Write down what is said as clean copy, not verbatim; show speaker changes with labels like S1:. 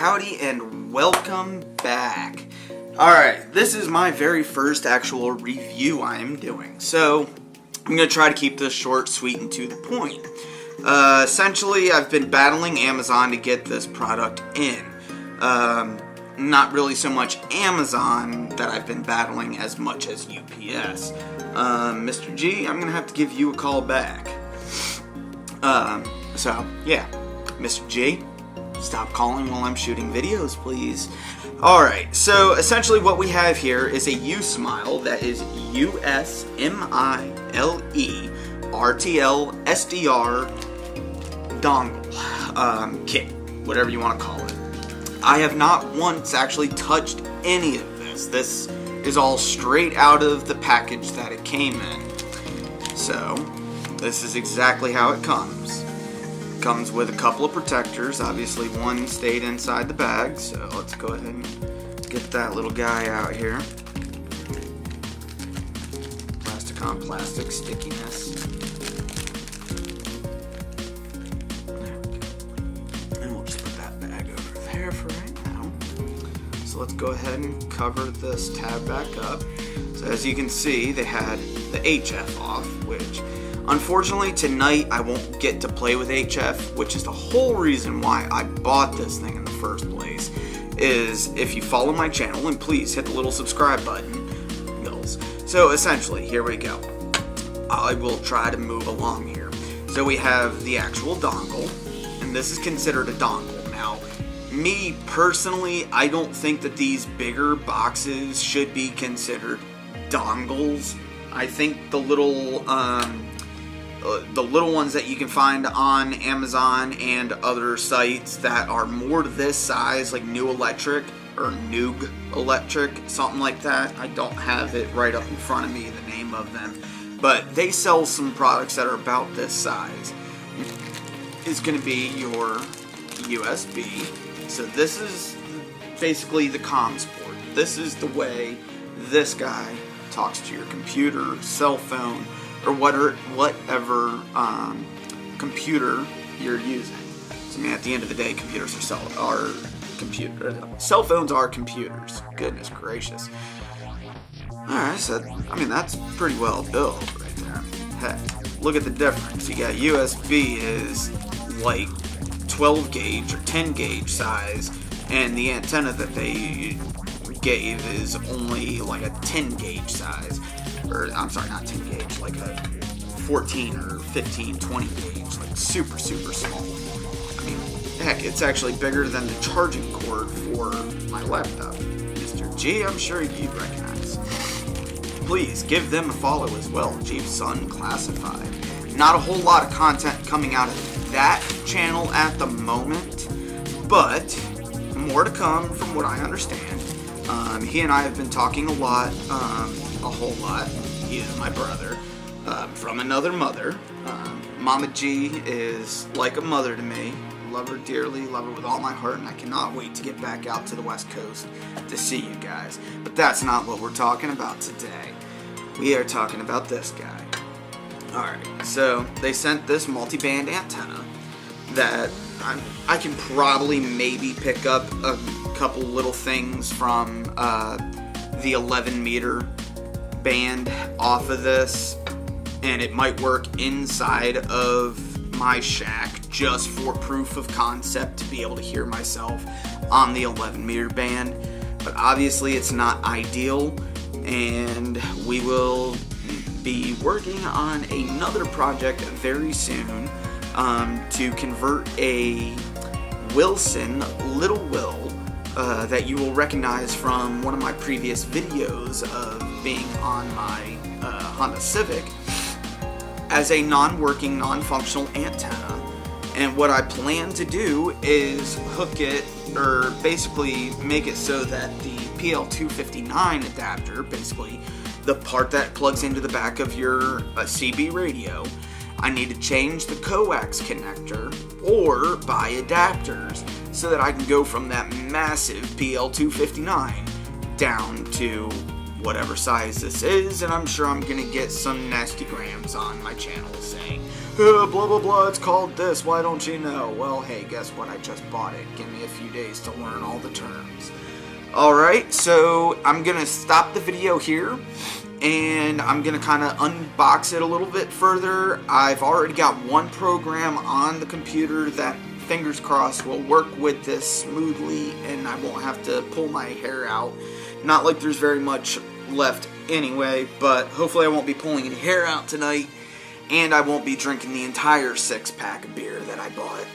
S1: howdy, and welcome back. Alright, this is my very first actual review I am doing, so I'm going to try to keep this short, sweet, and to the point. Essentially, I've been battling Amazon to get this product in. Not really so much Amazon that I've been battling as much as UPS. Mr. G, I'm going to have to give you a call back. So, yeah, Mr. G, stop calling while I'm shooting videos, please. Alright, so essentially what we have here is a Usmile, that is Usmile RTL-SDR dongle, kit, whatever you want to call it. I have not once actually touched any of this. This is all straight out of the package that it came in. So, this is exactly how it comes. It comes with a couple of protectors. Obviously, one stayed inside the bag, so let's go ahead and get that little guy out here. Plastic on plastic stickiness. For right now. So let's go ahead and cover this tab back up. So as you can see, they had the HF off, which unfortunately tonight I won't get to play with HF, which is the whole reason why I bought this thing in the first place. Is if you follow my channel, and please hit the little subscribe button. So essentially, here we go. I will try to move along here. So we have the actual dongle, and this is considered a dongle. Now, me personally, I don't think that these bigger boxes should be considered dongles. I think the little ones that you can find on Amazon and other sites that are more to this size, like New Electric or Noog Electric, something like that. I don't have it right up in front of me, the name of them, but they sell some products that are about this size. It's going to be your USB. So this is basically the comms port. This is the way this guy talks to your computer, cell phone, or whatever computer you're using. So, I mean, at the end of the day, cell phones are computers. Goodness gracious. Alright, so, I mean, that's pretty well built right there. Heck, look at the difference. You got USB is like 12 gauge or 10 gauge size, and the antenna that they gave is only like a 10 gauge size, or I'm sorry, not 10 gauge, like a 14 or 15, 20 gauge, like super small. I mean, heck, it's actually bigger than the charging cord for my laptop. Mr. G, I'm sure you'd recognize. Please give them a follow as well, Jeep's Son Classified. Not a whole lot of content coming out of that channel at the moment, but more to come from what I understand. He and I have been talking a whole lot. He is my brother, from another mother. Mama G is like a mother to me. Love her dearly, love her with all my heart, and I cannot wait to get back out to the West Coast to see you guys. But that's not what we're talking about today. We are talking about this guy. Alright, so they sent this multi-band antenna that I can probably maybe pick up a couple little things from the 11 meter band off of this, and it might work inside of my shack just for proof of concept to be able to hear myself on the 11 meter band. But obviously it's not ideal, and we will be working on another project very soon to convert a Wilson Little Will that you will recognize from one of my previous videos of being on my Honda Civic as a non-working, non-functional antenna. And what I plan to do is hook it, or basically make it so that the PL259 adapter, basically the part that plugs into the back of your CB radio, I need to change the coax connector or buy adapters so that I can go from that massive PL259 down to whatever size this is, and I'm sure I'm gonna get some nasty grams on my channel saying, blah blah blah, it's called this, why don't you know? Well, hey, guess what, I just bought it. Give me a few days to learn all the terms. Alright, so I'm gonna stop the video here, and I'm gonna kind of unbox it a little bit further. I've already got one program on the computer that, fingers crossed, will work with this smoothly, and I won't have to pull my hair out. Not like there's very much left anyway, but hopefully I won't be pulling any hair out tonight, and I won't be drinking the entire 6-pack of beer that I bought.